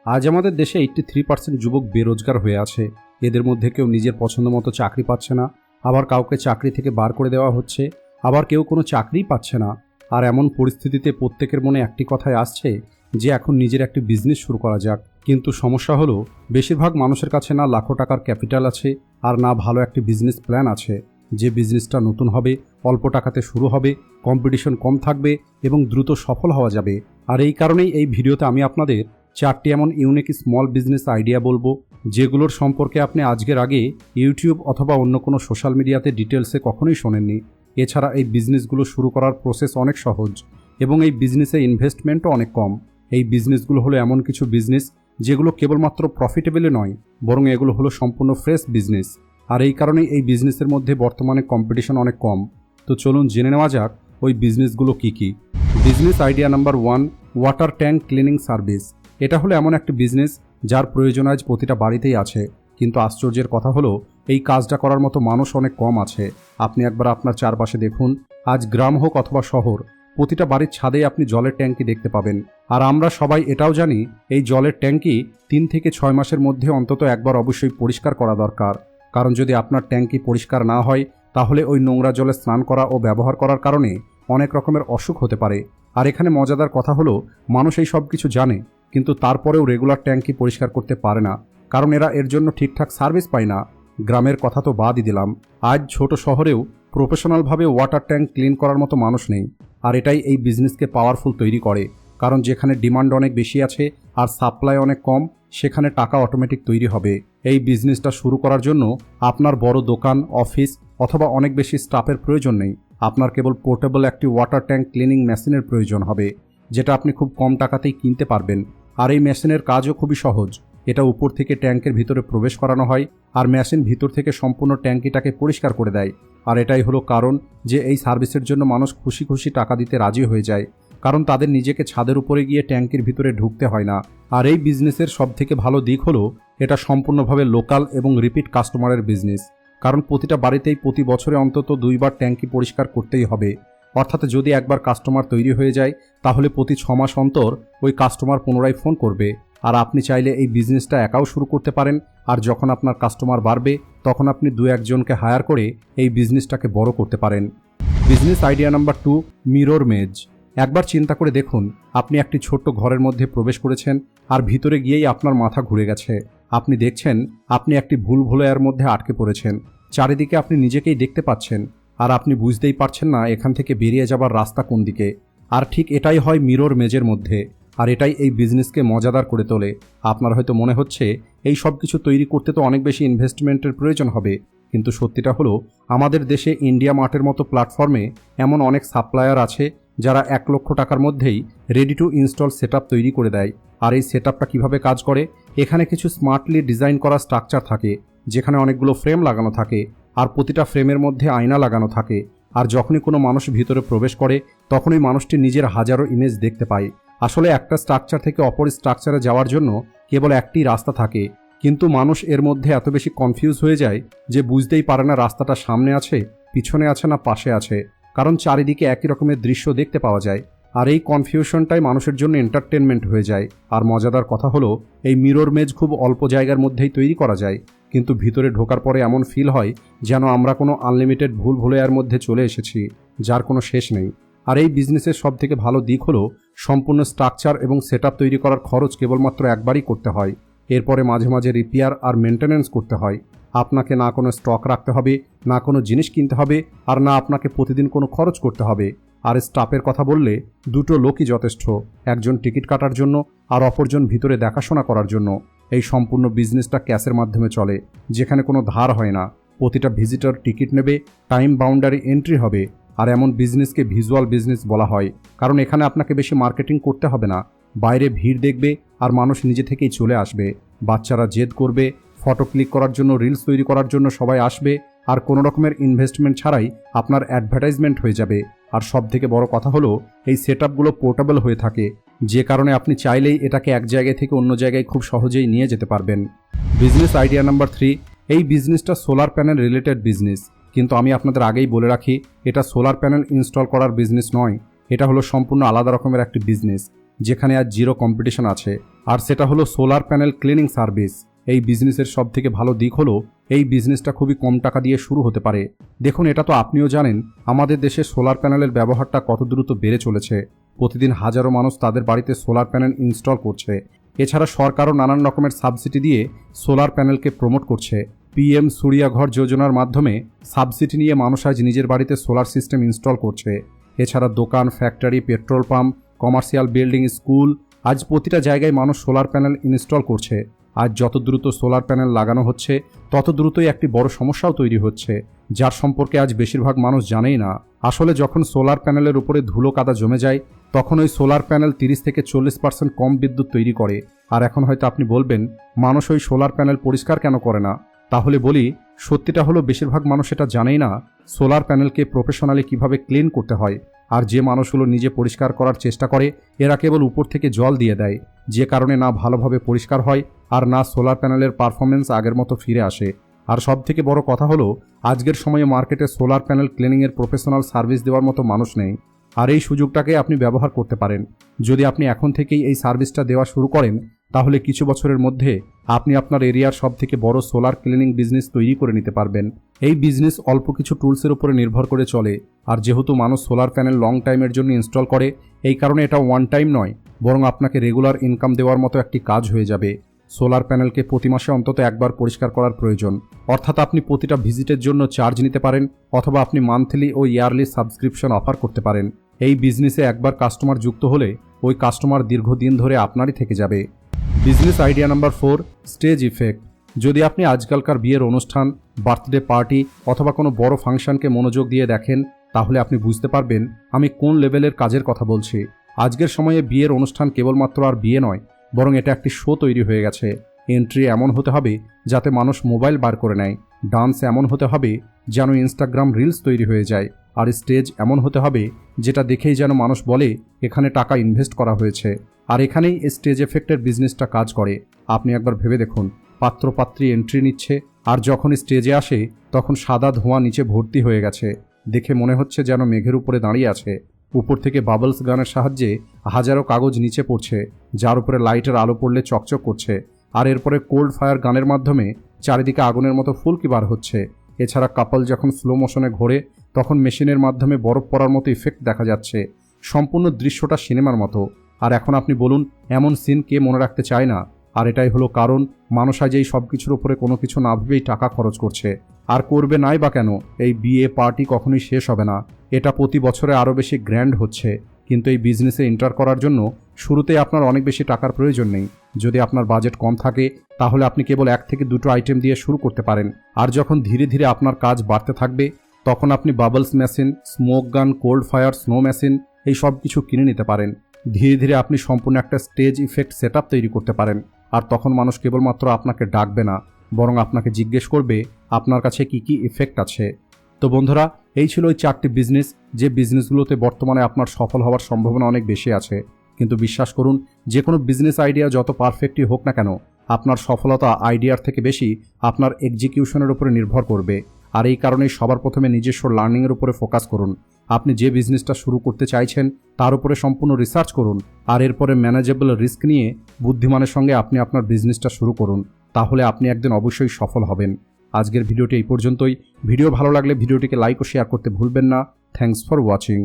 আজ আমাদের দেশে 83% যুবক বেরোজগার হয়ে আছে। এদের মধ্যে কেউ নিজের পছন্দ মতো চাকরি পাচ্ছে না, আবার কাউকে চাকরি থেকে বার করে দেওয়া হচ্ছে, আবার কেউ কোনো চাকরিই পাচ্ছে না। আর এমন পরিস্থিতিতে প্রত্যেকের মনে একটি কথাই আসছে যে এখন নিজের একটি বিজনেস শুরু করা যাক। কিন্তু সমস্যা হলো বেশিরভাগ মানুষের কাছে না লাখো টাকার ক্যাপিটাল আছে, আর না ভালো একটি বিজনেস প্ল্যান আছে। যে বিজনেসটা নতুন হবে, অল্প টাকাতে শুরু হবে, কম্পিটিশন কম থাকবে এবং দ্রুত সফল হওয়া যাবে। আর এই কারণেই এই ভিডিওতে আমি আপনাদের 4টি এমন ইউনিক স্মল বিজনেস আইডিয়া বলবো, যেগুলোর সম্পর্কে আপনি আজকের আগে ইউটিউব অথবা অন্য কোনো সোশ্যাল মিডিয়াতে ডিটেলসে কখনোই শোনেননি। এছাড়া এই বিজনেসগুলো শুরু করার প্রসেস অনেক সহজ এবং এই বিজনেসে ইনভেস্টমেন্টও অনেক কম। এই বিজনেসগুলো হলো এমন কিছু বিজনেস যেগুলো কেবলমাত্র প্রফিটেবলই নয়, বরং এগুলো হলো সম্পূর্ণ ফ্রেশ বিজনেস। আর এই কারণেই এই বিজনেসের মধ্যে বর্তমানে কম্পিটিশন অনেক কম। তো চলুন জেনে নেওয়া যাক ওই বিজনেসগুলো কী কী। Business idea number 1, water tank cleaning service. এটা হলো এমন একটি বিজনেস যার প্রয়োজন আজ প্রতিটা বাড়িতেই আছে, কিন্তু আশ্চর্যের কথা হলো এই কাজটা করার মতো মানুষ অনেক কম আছে। আপনি একবার আপনার চারপাশে দেখুন, আজ গ্রাম হোক অথবা শহর, প্রতিটা বাড়ির ছাদেই আপনি জলের ট্যাঙ্কি দেখতে পাবেন। আর আমরা সবাই এটাও জানি এই জলের ট্যাঙ্কি 3 থেকে 6 মাসের মধ্যে অন্তত একবার অবশ্যই পরিষ্কার করা দরকার। কারণ যদি আপনার ট্যাঙ্কি পরিষ্কার না হয়, তাহলে ওই নোংরা জলে স্নান করা ও ব্যবহার করার কারণে অনেক রকমের অসুখ হতে পারে। আর এখানে মজাদার কথা হলো মানুষ এই সব কিছু জানে, কিন্তু তারপরেও রেগুলার ট্যাঙ্কি পরিষ্কার করতে পারে না, কারণ এরা এর জন্য ঠিকঠাক সার্ভিস পায় না। গ্রামের কথা তো বাদই দিলাম, আজ ছোট শহরেও প্রফেশনালভাবে ওয়াটার ট্যাঙ্ক ক্লিন করার মতো মানুষ নেই। আর এটাই এই বিজনেসকে পাওয়ারফুল তৈরি করে, কারণ যেখানে ডিমান্ড অনেক বেশি আছে আর সাপ্লাই অনেক কম, সেখানে টাকা অটোমেটিক তৈরি হবে। এই বিজনেসটা শুরু করার জন্য আপনার বড় দোকান, অফিস অথবা অনেক বেশি স্টাফের প্রয়োজন নেই। আপনার কেবল পোর্টেবল একটি ওয়াটার ট্যাঙ্ক ক্লিনিং মেশিনের প্রয়োজন হবে, যেটা আপনি খুব কম টাকাতেই কিনতে পারবেন। আর এই মেশিনের কাজও খুবই সহজ। এটা উপর থেকে ট্যাঙ্কের ভিতরে প্রবেশ করানো হয়, আর মেশিন ভিতর থেকে সম্পূর্ণ ট্যাঙ্কিটাকে পরিষ্কার করে দেয়। আর এটাই হলো কারণ যে এই সার্ভিসের জন্য মানুষ খুশি খুশি টাকা দিতে রাজি হয়ে যায়, কারণ তাদের নিজেকে ছাদের উপরে গিয়ে ট্যাঙ্কির ভিতরে ঢুকতে হয় না। আর এই বিজনেসের সবথেকে ভালো দিক হলো এটা সম্পূর্ণভাবে লোকাল এবং রিপিট কাস্টমারের বিজনেস, কারণ প্রতিটা বাড়িতেই প্রতি বছরে অন্তত 2 বার ট্যাঙ্কি পরিষ্কার করতেই হবে। অর্থাৎ যদি একবার কাস্টমার তৈরি হয়ে যায়, তাহলে প্রতি 6 মাস অন্তর ওই কাস্টমার পুনরায় ফোন করবে। আর আপনি চাইলে এই বিজনেসটা একাও শুরু করতে পারেন, আর যখন আপনার কাস্টমার বাড়বে তখন আপনি 2-1 জনকে হায়ার করে এই বিজনেসটাকে বড় করতে পারেন। বিজনেস আইডিয়া নাম্বার 2, মিরর মেজ। একবার চিন্তা করে দেখুন, আপনি একটি ছোট্ট ঘরের মধ্যে প্রবেশ করেছেন, আর ভিতরে গিয়েই আপনার মাথা ঘুরে গেছে। আপনি দেখছেন আপনি একটি ভুলভুলাইয়ার মধ্যে আটকে পড়েছেন। চারিদিকে আপনি নিজেকেই দেখতে পাচ্ছেন, আর আপনি বুঝতেই পারছেন না এখান থেকে বেরিয়ে যাবার রাস্তা কোন দিকে। আর ঠিক এটাই হয় মিরর মেজের মধ্যে, আর এটাই এই বিজনেসকে মজাদার করে তোলে। আপনার হয়তো মনে হচ্ছে এই সব কিছু তৈরি করতে তো অনেক বেশি ইনভেস্টমেন্টের প্রয়োজন হবে, কিন্তু সত্যিটা হলো আমাদের দেশে ইন্ডিয়া মার্টের মতো প্ল্যাটফর্মে এমন অনেক সাপ্লায়ার আছে যারা 1 লক্ষ টাকার মধ্যেই রেডি টু ইনস্টল সেটআপ তৈরি করে দেয়। আর এই সেটআপটা কিভাবে কাজ করে, এখানে কিছু স্মার্টলি ডিজাইন করা স্ট্রাকচার থাকে, যেখানে অনেকগুলো ফ্রেম লাগানো থাকে, আর প্রতিটা ফ্রেমের মধ্যে আয়না লাগানো থাকে। আর যখনই কোনো মানুষ ভিতরে প্রবেশ করে, তখনই মানুষটি নিজের হাজারো ইমেজ দেখতে পায়। আসলে একটা স্ট্রাকচার থেকে অপর স্ট্রাকচারে যাওয়ার জন্য কেবল একটি রাস্তা থাকে, কিন্তু মানুষ এর মধ্যে এত বেশি কনফিউজ হয়ে যায় যে বুঝতেই পারে না রাস্তাটা সামনে আছে, পিছনে আছে না পাশে আছে, কারণ চারিদিকে একই রকমের দৃশ্য দেখতে পাওয়া যায়। আর এই কনফিউশনটাই মানুষের জন্য এন্টারটেনমেন্ট হয়ে যায়। আর মজাদার কথা হলো এই মিরর মেজ খুব অল্প জায়গার মধ্যেই তৈরি করা যায়, কিন্তু ভিতরে ঢোকার পরে এমন ফিল হয় যেন আমরা কোনো আনলিমিটেড ভুলভুলাইয়ার মধ্যে চলে এসেছি, যার কোনো শেষ নেই। আর এই বিজনেসের সবথেকে ভালো দিক হলো সম্পূর্ণ স্ট্রাকচার এবং সেটআপ তৈরি করার খরচ কেবলমাত্র একবারই করতে হয়। এরপরে মাঝে মাঝে রিপেয়ার আর মেনটেন্যান্স করতে হয়। আপনাকে না কোনো স্টক রাখতে হবে, না কোনো জিনিস কিনতে হবে, আর না আপনাকে প্রতিদিন কোনো খরচ করতে হবে। আর স্টাফের কথা বললে 2টো লোকই যথেষ্ট, একজন টিকিট কাটার জন্য আর অপরজন ভিতরে দেখাশোনা করার জন্য। এই সম্পূর্ণ বিজনেসটা ক্যাশের মাধ্যমে চলে, যেখানে কোনো ধার হয় না। প্রতিটা ভিজিটর টিকিট নেবে, টাইম বাউন্ডারি এন্ট্রি হবে। আর এমন বিজনেসকে ভিজুয়াল বিজনেস বলা হয়, কারণ এখানে আপনাকে বেশি মার্কেটিং করতে হবে না। বাইরে ভিড় দেখবে আর মানুষ নিজে থেকেই চলে আসবে। বাচ্চারা জেদ করবে, ফটো ক্লিক করার জন্য, রিলস তৈরি করার জন্য সবাই আসবে, আর কোনো রকমের ইনভেস্টমেন্ট ছাড়াই আপনার অ্যাডভার্টাইজমেন্ট হয়ে যাবে। আর সবথেকে বড় কথা হলো এই সেটআপগুলো পোর্টেবল হয়ে থাকে, যে কারণে আপনি চাইলেই এটাকে এক জায়গা থেকে অন্য জায়গায় খুব সহজেই নিয়ে যেতে পারবেন। বিজনেস আইডিয়া নাম্বার 3, এই বিজনেসটা সোলার প্যানেল রিলেটেড বিজনেস। কিন্তু আমি আপনাদের আগেই বলে রাখি, এটা সোলার প্যানেল ইনস্টল করার বিজনেস নয়, এটা হলো সম্পূর্ণ আলাদা রকমের একটি বিজনেস, যেখানে আজ জিরো কম্পিটিশন আছে, আর সেটা হলো সোলার প্যানেল ক্লিনিং সার্ভিস। এই বিজনেসের সব থেকে ভালো দিক হলো এই বিজনেসটা খুবই কম টাকা দিয়ে শুরু হতে পারে। দেখুন, এটা তো আপনিও জানেন আমাদের দেশে সোলার প্যানেলের ব্যবহারটা কত দ্রুত বেড়ে চলেছে। প্রতিদিন হাজারো মানুষ তাদের বাড়িতে সোলার প্যানেল ইনস্টল করছে। এছাড়া সরকারও নানান রকমের সাবসিডি দিয়ে সোলার প্যানেলকে প্রমোট করছে। PM সূর্যা ঘর যোজনার মাধ্যমে সাবসিডি নিয়ে মানুষ আজ নিজের বাড়িতে সোলার সিস্টেম ইনস্টল করছে। এছাড়া দোকান, factory, petrol pump, commercial building, school, আজ প্রতিটা জায়গায় মানুষ সোলার প্যানেল ইনস্টল করছে। আজ যত দ্রুত সোলার প্যানেল লাগানো হচ্ছে তত দ্রুতই একটি বড় সমস্যাও তৈরি হচ্ছে, যার সম্পর্কে আজ বেশিরভাগ মানুষ জানেই না। আসলে যখন সোলার প্যানেলের উপরে ধুলো কাদা জমে যায় তখন ওই সোলার প্যানেল 30 থেকে 40% কম বিদ্যুৎ তৈরি করে। আর এখন হয়তো আপনি বলবেন, মানুষ ওই সোলার প্যানেল পরিষ্কার কেন করে না? তাহলে বলি, সত্যিটা হলো বেশিরভাগ মানুষ এটা জানেই না সোলার প্যানেলকে প্রফেশনালি কিভাবে ক্লিন করতে হয়। আর যে মানুষগুলো নিজে পরিষ্কার করার চেষ্টা করে এরা কেবল উপর থেকে জল দিয়ে দেয়, যে কারণে না ভালোভাবে পরিষ্কার হয় আর না সোলার প্যানেলের পারফরমেন্স আগের মতো ফিরে আসে। আর সব থেকে বড় কথা হলো, আজকের সময়ে মার্কেটে সোলার প্যানেল ক্লিনিংয়ের প্রফেশনাল সার্ভিস দেওয়ার মতো মানুষ নেই। আর এই সুযোগটাকে আপনি ব্যবহার করতে পারেন। যদি আপনি এখন থেকেই এই সার্ভিসটা দেওয়া শুরু করেন তাহলে কিছু বছরের মধ্যে আপনি আপনার এরিয়ার সব থেকে বড় সোলার ক্লিনিং বিজনেস তৈরি করে নিতে পারবেন। এই বিজনেস অল্প কিছু টুলসের উপরে নির্ভর করে চলে। আর যেহেতু মানুষ সোলার প্যানেল লং টাইমের জন্য ইনস্টল করে, এই কারণে এটা ওয়ান টাইম নয়, বরং আপনাকে রেগুলার ইনকাম দেওয়ার মতো একটি কাজ হয়ে যাবে। সোলার প্যানেলকে প্রতি মাসে অন্তত একবার পরিষ্কার করার প্রয়োজন। অর্থাৎ আপনি প্রতিটা ভিজিটের জন্য চার্জ নিতে পারেন, অথবা আপনি মান্থলি ও ইয়ারলি সাবস্ক্রিপশন অফার করতে পারেন। এই বিজনেসে একবার কাস্টমার যুক্ত হলে ওই কাস্টমার দীর্ঘদিন ধরে আপনারই থেকে যাবে। Business idea number 4, stage effect. যদি আপনি আজকালকার বিয়ের অনুষ্ঠান, বার্থডে পার্টি অথবা কোনো বড় ফাংশনকে মনোযোগ দিয়ে দেখেন তাহলে আপনি বুঝতে পারবেন আমি কোন লেভেলের কাজের কথা বলছি। আজকের সময়ে বিয়ের অনুষ্ঠান কেবলমাত্র আর বিয়ে নয়, বরং এটা একটি শো তৈরি হয়ে গেছে। এন্ট্রি এমন হতে হবে যাতে মানুষ মোবাইল বার করে নেয়, ডান্স এমন হতে হবে যেন ইনস্টাগ্রাম রিলস তৈরি হয়ে যায়, আর স্টেজ এমন হতে হবে যেটা দেখেই যেন মানুষ বলে এখানে টাকা ইনভেস্ট করা হয়েছে। আর এখানেই স্টেজ এফেক্টের বিজনেসটা কাজ করে। আপনি একবার ভেবে দেখুন, পাত্রপাত্রী এন্ট্রি নিচ্ছে আর যখন স্টেজে আসে তখন সাদা ধোঁয়া নিচে ভর্তি হয়ে গেছে, দেখে মনে হচ্ছে যেন মেঘের উপরে দাঁড়িয়ে আছে। উপর থেকে বাবলস গানের সাহায্যে হাজারো কাগজ নিচে পড়ছে, যার উপরে লাইটের আলো পড়লে চকচক করছে। আর এরপরে কোল্ড ফায়ার গানের মাধ্যমে চারিদিকে আগুনের মতো ফুলকি বার হচ্ছে। এছাড়া কাপল যখন স্লো মোশনে ঘোরে তখন মেশিনের মাধ্যমে বরফ পড়ার মতো ইফেক্ট দেখা যাচ্ছে। সম্পূর্ণ দৃশ্যটা সিনেমার মতো। আর এখন আপনি বলুন, এমন সিন কে মনে রাখতে চায় না? আর এটাই হলো কারণ, মানুষ আজ এই সব কিছুর উপরে কোনো কিছু না ভেবেই টাকা খরচ করছে। আর করবে নাই বা কেন? এই বিয়ে পার্টি কখনোই শেষ হবে না, এটা প্রতি বছরে আরও বেশি গ্র্যান্ড হচ্ছে। কিন্তু এই বিজনেসে এন্টার করার জন্য শুরুতে আপনার অনেক বেশি টাকার প্রয়োজন নেই। যদি আপনার বাজেট কম থাকে তাহলে আপনি কেবল 1 থেকে 2টো আইটেম দিয়ে শুরু করতে পারেন। আর যখন ধীরে ধীরে আপনার কাজ বাড়তে থাকবে তখন আপনি বাবলস মেশিন, স্মোক গান, কোল্ড ফায়ার, স্নো মেশিন এই সব কিছু কিনে নিতে পারেন। ধীরে ধীরে আপনি সম্পূর্ণ একটা স্টেজ ইফেক্ট সেটআপ তৈরি করতে পারেন। আর তখন মানুষ কেবলমাত্র আপনাকে ডাকবে না, বরং আপনাকে জিজ্ঞেস করবে আপনার কাছে কি কি ইফেক্ট আছে। তো বন্ধুরা, এই ছিল ওই 4টি বিজনেস, যে বিজনেসগুলোতে বর্তমানে আপনার সফল হওয়ার সম্ভাবনা অনেক বেশি আছে। কিন্তু বিশ্বাস করুন, যে কোনো বিজনেস আইডিয়া যত পারফেক্টই হোক না কেন, আপনার সফলতা আইডিয়ার থেকে বেশি আপনার এক্সিকিউশনের উপরে নির্ভর করবে। আর এই কারণেই সবার প্রথমে নিজস্ব লার্নিংয়ের উপরে ফোকাস করুন। আপনি যে বিজনেসটা শুরু করতে চাইছেন তার উপরে সম্পূর্ণ রিসার্চ করুন, আর এরপরে ম্যানেজেবল রিস্ক নিয়ে বুদ্ধিমানের সঙ্গে আপনি আপনার বিজনেসটা শুরু করুন। তাহলে আপনি একদিন অবশ্যই সফল হবেন। আজকের ভিডিওটি এই পর্যন্তই। ভিডিও ভালো লাগলে ভিডিওটিকে লাইক ও শেয়ার করতে ভুলবেন না। Thanks for watching.